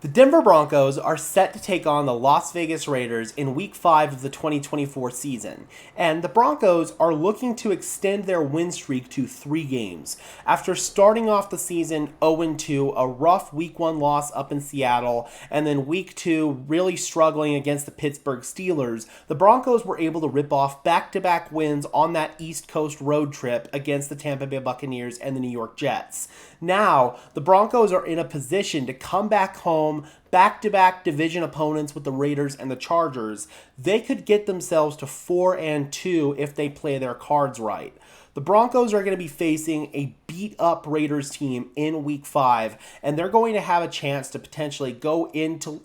The Denver Broncos are set to take on the Las Vegas Raiders in Week 5 of the 2024 season, and the Broncos are looking to extend their win streak to 3 games. After starting off the season 0-2, a rough Week 1 loss up in Seattle, and then Week 2 really struggling against the Pittsburgh Steelers, the Broncos were able to rip off back-to-back wins on that East Coast road trip against the Tampa Bay Buccaneers and the New York Jets. Now, the Broncos are in a position to come back home, back-to-back division opponents with the Raiders and the Chargers. They could get themselves to 4-2 if they play their cards right. The Broncos are going to be facing a beat-up Raiders team in Week 5, and they're going to have a chance to potentially go into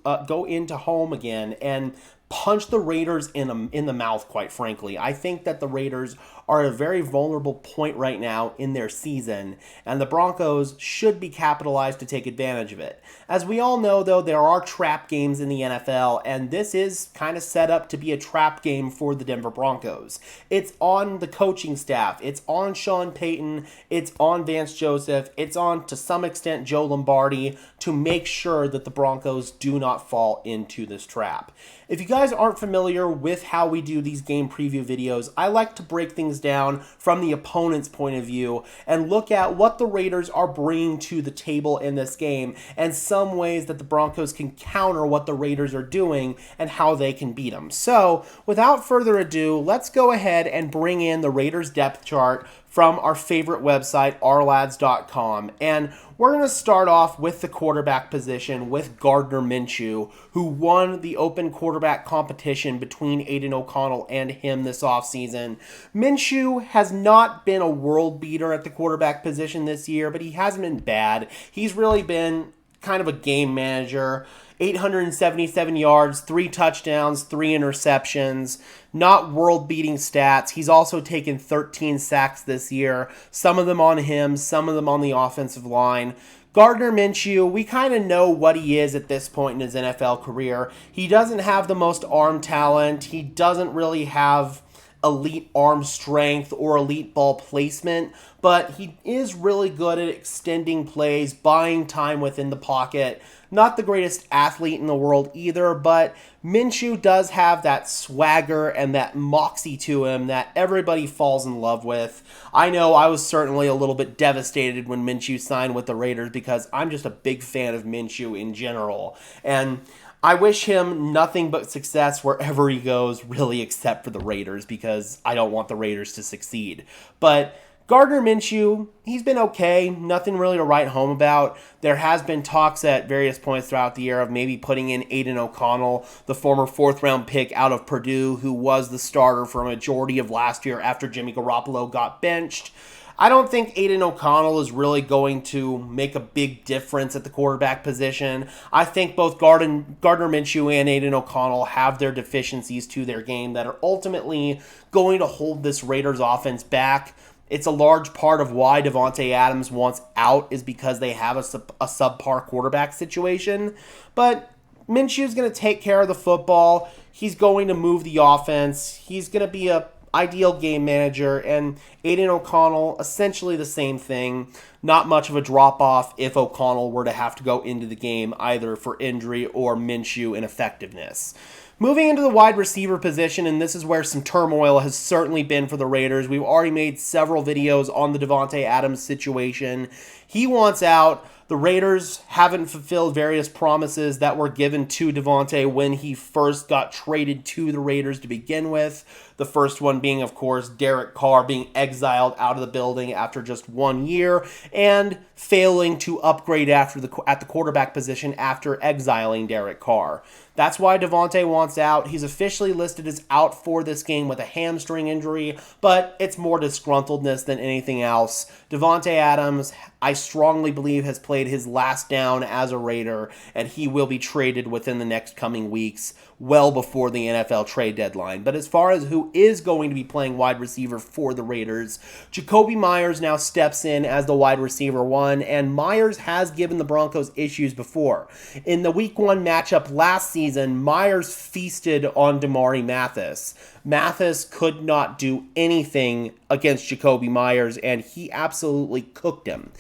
home again and punch the Raiders in the mouth, quite frankly. I think that the Raiders are at a very vulnerable point right now in their season, and the Broncos should be capitalized to take advantage of it. As we all know, though, there are trap games in the NFL, and this is kind of set up to be a trap game for the Denver Broncos. It's on the coaching staff. It's on Sean Payton. It's on Vance Joseph. It's on, to some extent, Joe Lombardi to make sure that the Broncos do not fall into this trap. If you guys aren't familiar with how we do these game preview videos, I like to break things down from the opponent's point of view and look at what the Raiders are bringing to the table in this game and some ways that the Broncos can counter what the Raiders are doing and how they can beat them. So, without further ado, let's go ahead and bring in the Raiders depth chart from our favorite website, ourlads.com. And we're going to start off with the quarterback position with Gardner Minshew, who won the open quarterback competition between Aiden O'Connell and him this offseason. Minshew has not been a world beater at the quarterback position this year, but he hasn't been bad. He's really been kind of a game manager. 877 yards, 3 touchdowns, 3 interceptions, not world-beating stats. He's also taken 13 sacks this year, some of them on him, some of them on the offensive line. Gardner Minshew, we kind of know what he is at this point in his NFL career. He doesn't have the most arm talent. He doesn't really have elite arm strength or elite ball placement, but he is really good at extending plays, buying time within the pocket. Not the greatest athlete in the world either, but Minshew does have that swagger and that moxie to him that everybody falls in love with. I know I was certainly a little bit devastated when Minshew signed with the Raiders because I'm just a big fan of Minshew in general. And I wish him nothing but success wherever he goes, really, except for the Raiders, because I don't want the Raiders to succeed. But Gardner Minshew, he's been okay. Nothing really to write home about. There has been talks at various points throughout the year of maybe putting in Aiden O'Connell, the former 4th-round pick out of Purdue, who was the starter for a majority of last year after Jimmy Garoppolo got benched. I don't think Aiden O'Connell is really going to make a big difference at the quarterback position. I think both Gardner Minshew and Aiden O'Connell have their deficiencies to their game that are ultimately going to hold this Raiders offense back. It's a large part of why Davante Adams wants out is because they have a subpar quarterback situation. But Minshew's going to take care of the football. He's going to move the offense. He's going to be a ideal game manager, and Aiden O'Connell, essentially the same thing. Not much of a drop-off if O'Connell were to have to go into the game either for injury or Minshew ineffectiveness. Moving into the wide receiver position, and this is where some turmoil has certainly been for the Raiders. We've already made several videos on the Davante Adams situation. He wants out. The Raiders haven't fulfilled various promises that were given to Davante when he first got traded to the Raiders to begin with. The first one being, of course, Derek Carr being exiled out of the building after just 1 year and failing to upgrade at the quarterback position after exiling Derek Carr. That's why Davante wants out. He's officially listed as out for this game with a hamstring injury, but it's more disgruntledness than anything else. Davante Adams, I strongly believe, has played his last down as a Raider, and he will be traded within the next coming weeks, well before the NFL trade deadline. But as far as who is going to be playing wide receiver for the Raiders, Jakobi Meyers now steps in as the wide receiver 1, and Meyers has given the Broncos issues before. In the Week 1 matchup last season, Meyers feasted on Damari Mathis. Mathis could not do anything against Jakobi Meyers, and he absolutely cooked him.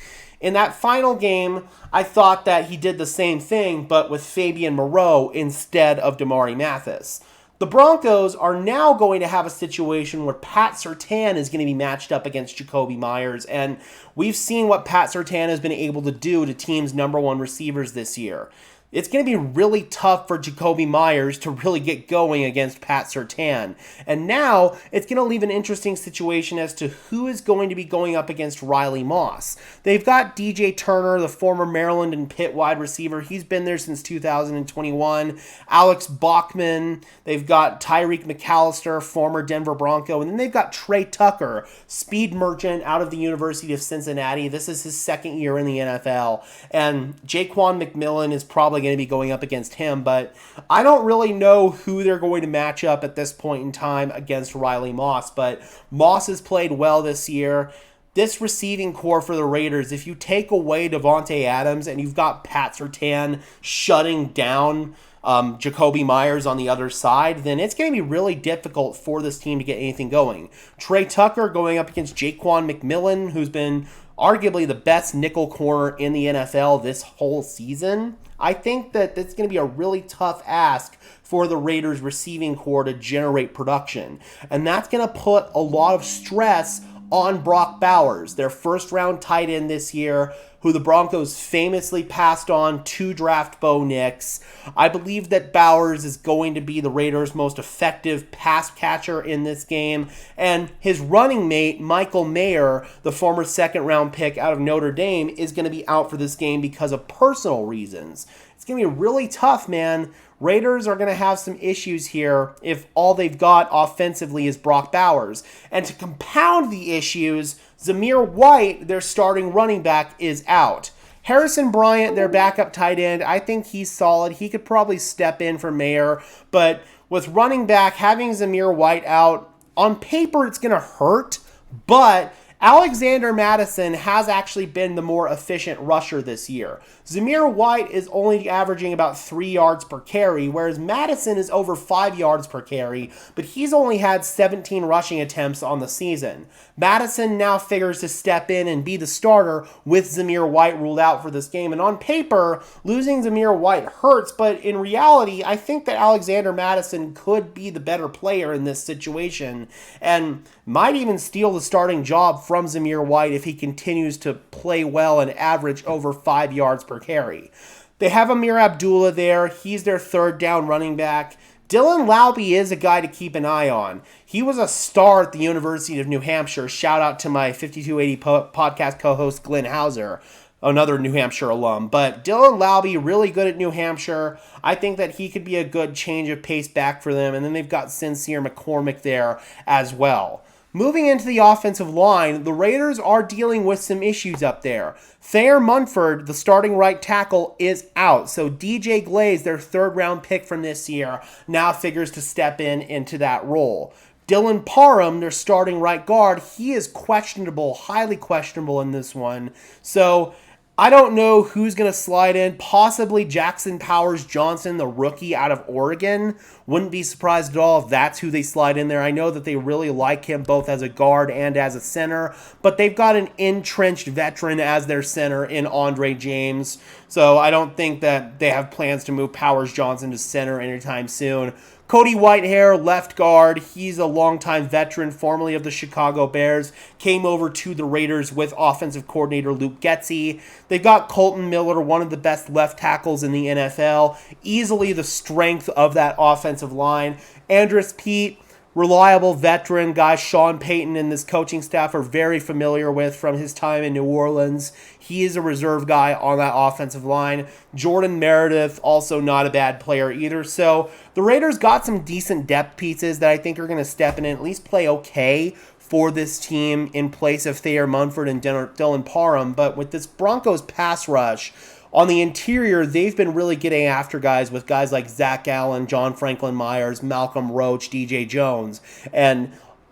In that final game, I thought that he did the same thing, but with Fabian Moreau instead of Damari Mathis. The Broncos are now going to have a situation where Pat Surtain is going to be matched up against Jakobi Meyers, and we've seen what Pat Surtain has been able to do to teams' number one receivers this year. It's going to be really tough for Jakobi Meyers to really get going against Pat Surtain. And now it's going to leave an interesting situation as to who is going to be going up against Riley Moss. They've got DJ Turner, the former Maryland and Pitt wide receiver. He's been there since 2021. Alex Bachman. They've got Tyreek McAllister, former Denver Bronco. And then they've got Trey Tucker, speed merchant out of the University of Cincinnati. This is his second year in the NFL. And Jaquan McMillan is probably going to be going up against him, but I don't really know who they're going to match up at this point in time against Riley Moss, but Moss has played well this year. This receiving core for the Raiders, if you take away Devontae Adams and you've got Pat Surtain shutting down Jakobi Meyers on the other side, then it's going to be really difficult for this team to get anything going. Trey Tucker going up against Jaquan McMillan, who's been arguably the best nickel corner in the NFL this whole season. I think that it's going to be a really tough ask for the Raiders receiving core to generate production. And that's going to put a lot of stress on Brock Bowers, their first round tight end this year, who the Broncos famously passed on to draft Bo Nix. I believe that Bowers is going to be the Raiders' most effective pass catcher in this game. And his running mate, Michael Mayer, the former second-round pick out of Notre Dame, is going to be out for this game because of personal reasons. It's going to be really tough, man. Raiders are going to have some issues here if all they've got offensively is Brock Bowers. And to compound the issues, Zamir White, their starting running back, is out. Harrison Bryant, their backup tight end, I think he's solid. He could probably step in for Mayer. But with running back, having Zamir White out, on paper it's going to hurt. But Alexander Mattison has actually been the more efficient rusher this year. Zamir White is only averaging about 3 yards per carry, whereas Mattison is over 5 yards per carry, but he's only had 17 rushing attempts on the season. Mattison now figures to step in and be the starter with Zamir White ruled out for this game. And on paper, losing Zamir White hurts, but in reality, I think that Alexander Mattison could be the better player in this situation and might even steal the starting job from Zamir White if he continues to play well and average over 5 yards per carry. They have Amir Abdullah there. He's their third down running back. Dylan Laube is a guy to keep an eye on. He was a star at the University of New Hampshire. Shout out to my 5280 podcast co-host Glenn Hauser, another New Hampshire alum. But Dylan Laube, really good at New Hampshire. I think that he could be a good change of pace back for them. And then they've got Sincere McCormick there as well. Moving into the offensive line, the Raiders are dealing with some issues up there. Thayer Munford, the starting right tackle, is out. So DJ Glaze, their third-round pick from this year, now figures to step into that role. Dylan Parham, their starting right guard, he is questionable, highly questionable in this one. So I don't know who's going to slide in. Possibly Jackson Powers Johnson, the rookie out of Oregon. Wouldn't be surprised at all if that's who they slide in there. I know that they really like him both as a guard and as a center, but they've got an entrenched veteran as their center in Andre James. So I don't think that they have plans to move Powers Johnson to center anytime soon. Cody Whitehair, left guard. He's a longtime veteran, formerly of the Chicago Bears. Came over to the Raiders with offensive coordinator Luke Getsy. They've got Colton Miller, one of the best left tackles in the NFL. Easily the strength of that offensive line. Andrus Peat, reliable veteran guy Sean Payton and this coaching staff are very familiar with from his time in New Orleans. He is a reserve guy on that offensive line. Jordan Meredith, also not a bad player either. So the Raiders got some decent depth pieces that I think are going to step in and at least play okay for this team in place of Thayer Munford and Dylan Parham. But with this Broncos pass rush, on the interior, they've been really getting after guys with guys like Zach Allen, John Franklin Myers, Malcolm Roach, DJ Jones. And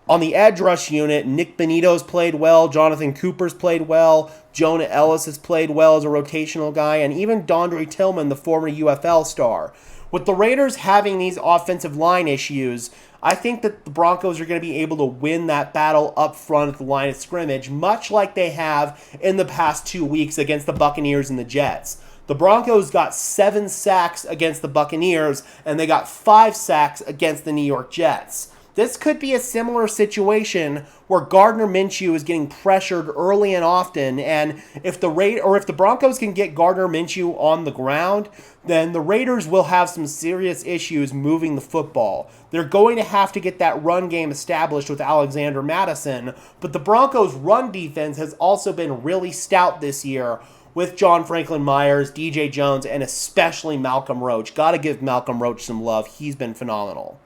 on the edge rush unit, Nick Benito's played well, Jonathan Cooper's played well, Jonah Ellis has played well as a rotational guy, and even Dondre Tillman, the former UFL star. With the Raiders having these offensive line issues, I think that the Broncos are going to be able to win that battle up front at the line of scrimmage, much like they have in the past 2 weeks against the Buccaneers and the Jets. The Broncos got 7 sacks against the Buccaneers, and they got 5 sacks against the New York Jets. This could be a similar situation where Gardner Minshew is getting pressured early and often, and if the Broncos can get Gardner Minshew on the ground, then the Raiders will have some serious issues moving the football. They're going to have to get that run game established with Alexander Mattison, but the Broncos' run defense has also been really stout this year with John Franklin Myers, DJ Jones, and especially Malcolm Roach. Got to give Malcolm Roach some love. He's been phenomenal.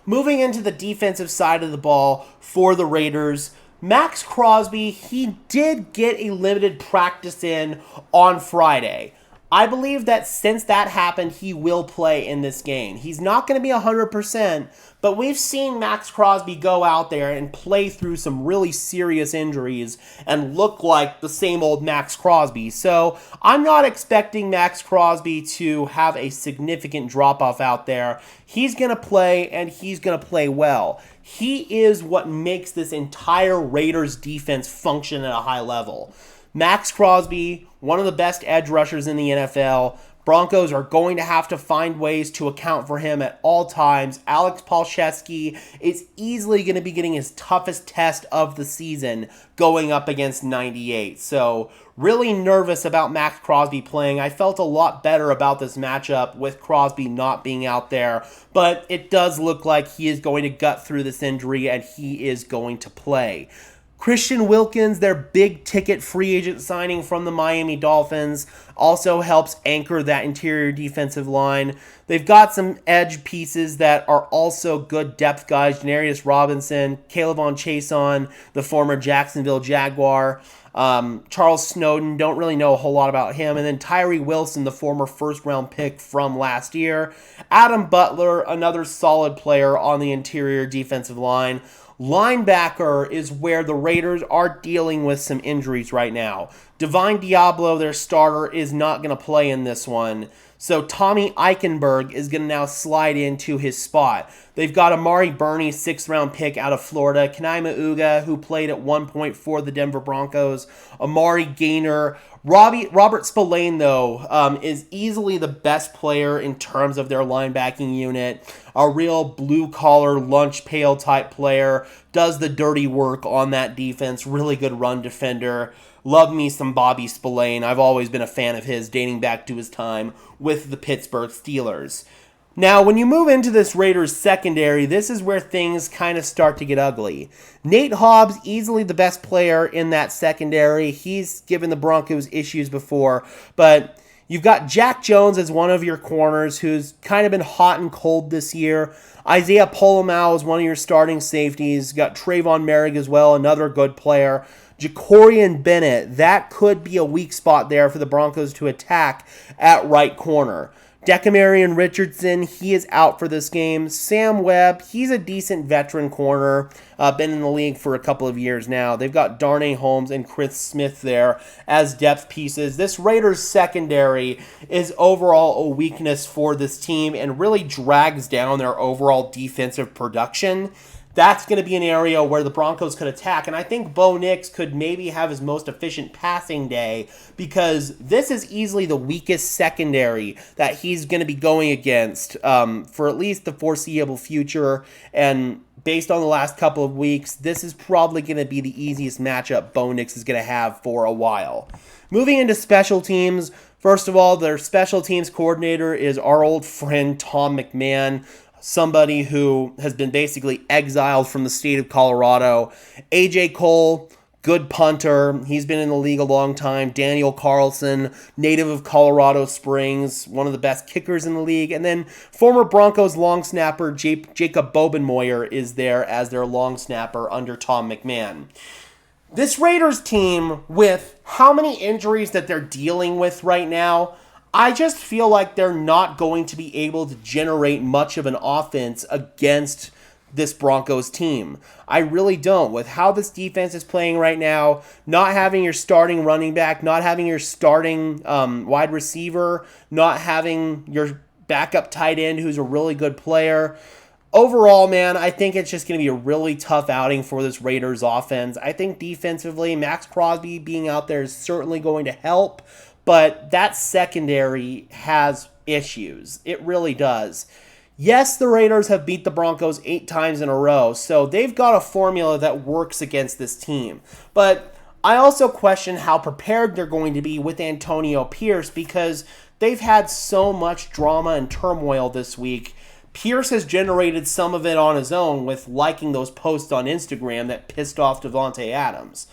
Moving into the defensive side of the ball for the Raiders, Max Crosby, he did get a limited practice in on Friday. I believe that since that happened, he will play in this game. He's not going to be 100%, but we've seen Max Crosby go out there and play through some really serious injuries and look like the same old Max Crosby. So I'm not expecting Max Crosby to have a significant drop-off out there. He's going to play, and he's going to play well. He is what makes this entire Raiders defense function at a high level. Max Crosby, one of the best edge rushers in the NFL. Broncos are going to have to find ways to account for him at all times. Alex Palczewski is easily going to be getting his toughest test of the season going up against 98. So really nervous about Max Crosby playing. I felt a lot better about this matchup with Crosby not being out there, but it does look like he is going to gut through this injury and he is going to play. Christian Wilkins, their big-ticket free agent signing from the Miami Dolphins, also helps anchor that interior defensive line. They've got some edge pieces that are also good depth guys. Janarius Robinson, Kayvon Chason, the former Jacksonville Jaguar. Charles Snowden, don't really know a whole lot about him. And then Tyree Wilson, the former first-round pick from last year. Adam Butler, another solid player on the interior defensive line. Linebacker is where the Raiders are dealing with some injuries right now. Divine Diablo, their starter, is not going to play in this one. So Tommy Eichenberg is going to now slide into his spot. They've got Amari Burney, 6th-round pick out of Florida. Kenai Mauga, who played at one point for the Denver Broncos. Amari Gaynor. Robert Spillane, though, is easily the best player in terms of their linebacking unit. A real blue-collar, lunch pail type player. Does the dirty work on that defense. Really good run defender. Love me some Bobby Spillane. I've always been a fan of his, dating back to his time with the Pittsburgh Steelers. Now, when you move into this Raiders secondary, this is where things kind of start to get ugly. Nate Hobbs, easily the best player in that secondary. He's given the Broncos issues before, but you've got Jack Jones as one of your corners who's kind of been hot and cold this year. Isaiah Polamalu is one of your starting safeties. You've got Trayvon Merrick as well, another good player. Jacorian Bennett, that could be a weak spot there for the Broncos to attack at right corner. Decamarion Richardson, he is out for this game. Sam Webb, he's a decent veteran corner, been in the league for a couple of years now. They've got Darnay Holmes and Chris Smith there as depth pieces. This Raiders secondary is overall a weakness for this team and really drags down their overall defensive production. That's going to be an area where the Broncos could attack. And I think Bo Nix could maybe have his most efficient passing day because this is easily the weakest secondary that he's going to be going against for at least the foreseeable future. And based on the last couple of weeks, this is probably going to be the easiest matchup Bo Nix is going to have for a while. Moving into special teams, first of all, their special teams coordinator is our old friend Tom McMahon, somebody who has been basically exiled from the state of Colorado. AJ Cole, good punter. He's been in the league a long time. Daniel Carlson, native of Colorado Springs, one of the best kickers in the league. And then former Broncos long snapper Jacob Bobenmoyer is there as their long snapper under Tom McMahon. This Raiders team, with how many injuries that they're dealing with right now, I just feel like they're not going to be able to generate much of an offense against this Broncos team. I really don't. With how this defense is playing right now, not having your starting running back, not having your starting wide receiver, not having your backup tight end who's a really good player. Overall, man, I think it's just going to be a really tough outing for this Raiders offense. I think defensively, Max Crosby being out there is certainly going to help, but that secondary has issues. It really does. Yes, the Raiders have beat the Broncos 8 times in a row, so they've got a formula that works against this team. But I also question how prepared they're going to be with Antonio Pierce because they've had so much drama and turmoil this week. Pierce has generated some of it on his own with liking those posts on Instagram that pissed off Davante Adams.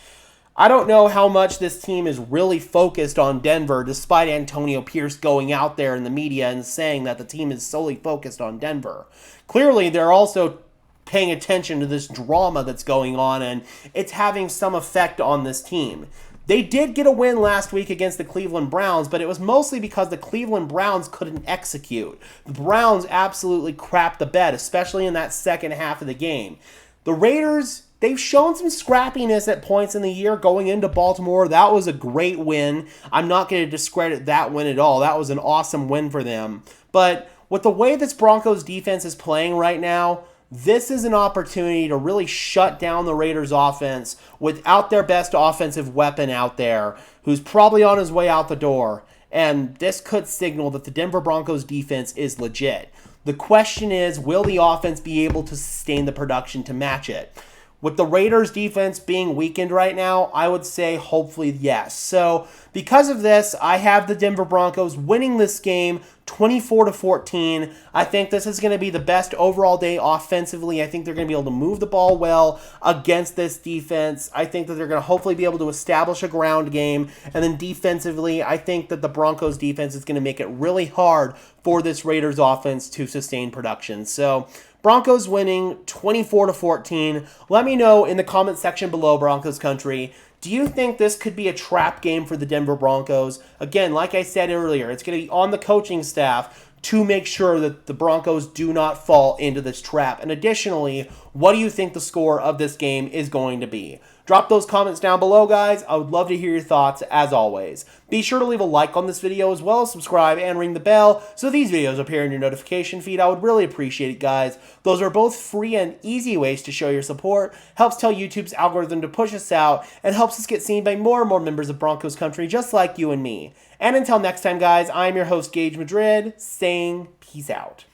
I don't know how much this team is really focused on Denver, despite Antonio Pierce going out there in the media and saying that the team is solely focused on Denver. Clearly, they're also paying attention to this drama that's going on, and it's having some effect on this team. They did get a win last week against the Cleveland Browns, but it was mostly because the Cleveland Browns couldn't execute. The Browns absolutely crapped the bed, especially in that second half of the game. The Raiders, they've shown some scrappiness at points in the year going into Baltimore. That was a great win. I'm not going to discredit that win at all. That was an awesome win for them. But with the way this Broncos defense is playing right now, this is an opportunity to really shut down the Raiders offense without their best offensive weapon out there, who's probably on his way out the door. And this could signal that the Denver Broncos defense is legit. The question is, will the offense be able to sustain the production to match it? With the Raiders defense being weakened right now, I would say hopefully yes. So because of this, I have the Denver Broncos winning this game 24-14. I think this is going to be the best overall day offensively. I think they're going to be able to move the ball well against this defense. I think that they're going to hopefully be able to establish a ground game. And then defensively, I think that the Broncos defense is going to make it really hard for this Raiders offense to sustain production. So Broncos winning 24-14. Let me know in the comment section below, Broncos country. Do you think this could be a trap game for the Denver Broncos? Again, like I said earlier, it's going to be on the coaching staff to make sure that the Broncos do not fall into this trap. And additionally, what do you think the score of this game is going to be? Drop those comments down below, guys. I would love to hear your thoughts, as always. Be sure to leave a like on this video, as well as subscribe and ring the bell so these videos appear in your notification feed. I would really appreciate it, guys. Those are both free and easy ways to show your support, helps tell YouTube's algorithm to push us out, and helps us get seen by more and more members of Broncos country just like you and me. And until next time, guys, I'm your host, Gage Madrid, saying peace out.